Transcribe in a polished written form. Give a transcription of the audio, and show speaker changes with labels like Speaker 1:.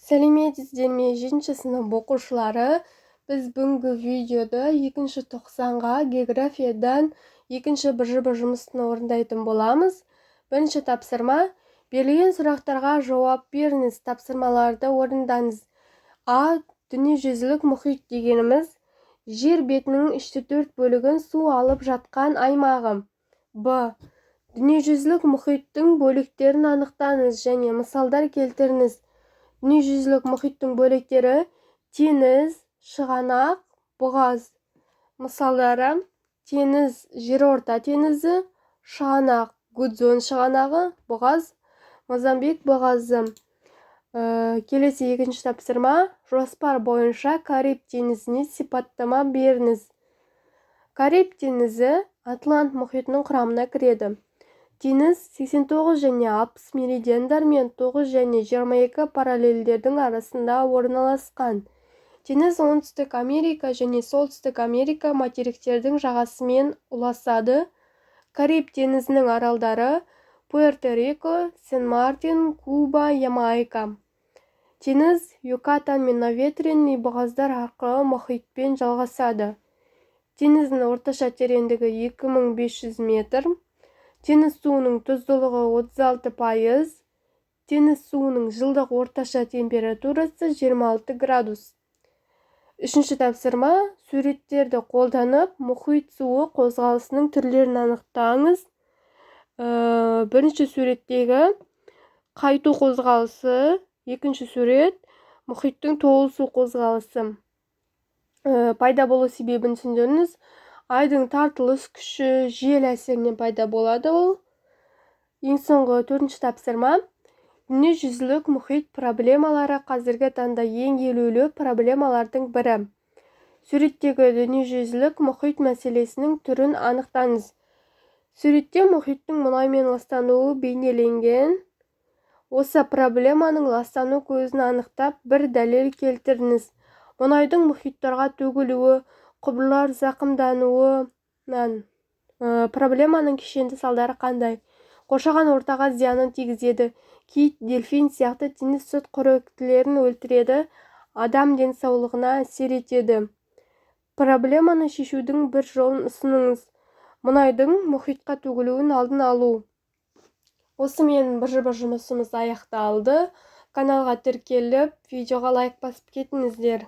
Speaker 1: Сәлеметсіздер ме, 7 сынып оқушылары? Біз бүгінгі видеода 2 тоқсанға географиядан 2 бір жұмысын орындайтын боламыз. Бірінші тапсырма: берілген сұрақтарға жауап беріңіз. Тапсырмаларды орындаңыз. А. Дүниежүзілік мұхит дегеніміз жер бетінің 3/4 бөлігін су алып жатқан аймағы. Б. Дүниежүзілік мұхиттың бөліктерін анықтаңыз және мысалдар келтіріңіз. Дүниежүзілік мұхиттың бөліктері: теңіз, шығанақ, бұғаз. Мысалдары: теңіз Жерорта теңізі, шығанақ Гудзон шығанағы, бұғаз Мозамбик бұғазы. Келесі 2 тапсырма: жоспар бойынша Кариб теңізіне сипаттама беріңіз. Кариб теңізі Атлант мұхитының құрамына кіреді. Теңіз 89 және 60 меридиандар мен 9 және 22 параллельдердің арасында орналасқан. Теңіз Оңтүстік Америка және Солтүстік Америка материктердің жағасымен ұласады. Кариб теңізінің аралдары: Пуэрто-Рико, Сен-Мартин, Куба, Ямайка. Теңіз Юкатан мен Наветренный бұғаздар арқылы мұхитпен жалғасады. Теңіздің орташа тереңдігі 2500 метр. Теңіз суының тұздылығы 36%. Теңіз суының жылдық орташа температурасы 26 градус. 3 тапсырма: суреттерді қолданып мұхит суы қозғалысының түрлерін анықтаңыз. Бірінші суреттегі қайту қозғалысы, екінші сурет мұхиттың толысу қозғалысы. Пайда болу себебін түсіндіріңіз. Айдың тартылыс күші жел әсерінен пайда болады ол. Ең соңғы 4 тапсырма: дүниежүзілік мұхит проблемалары қазіргі таңда ең елеулі проблемалардың бірі. Суреттегі дүниежүзілік мұхит мәселесінің түрін анықтаңыз. Суретте мұхиттың мұнаймен ластануы бейнеленген. Осы проблеманың ластану көзін анықтап, бір дәлел келтіріңіз. Мұнайдың мұхиттарға төгілуі, құбырлар зақымдануынан проблеманың кешенді салдары қандай? Қоршаған ортаға зиянын тигізеді. Кит, дельфин сияқты теңіз сүтқоректілерін өлтіреді. Адам денсаулығына әсер етеді. Проблеманы шешудің бір жолын ұсыныңыз. Мұнайдың мұхитқа төгілуін алдын алу. Осымен бір жұмысымыз аяқталды. Каналға тіркеліп, видеоға лайк басып кетіңіздер.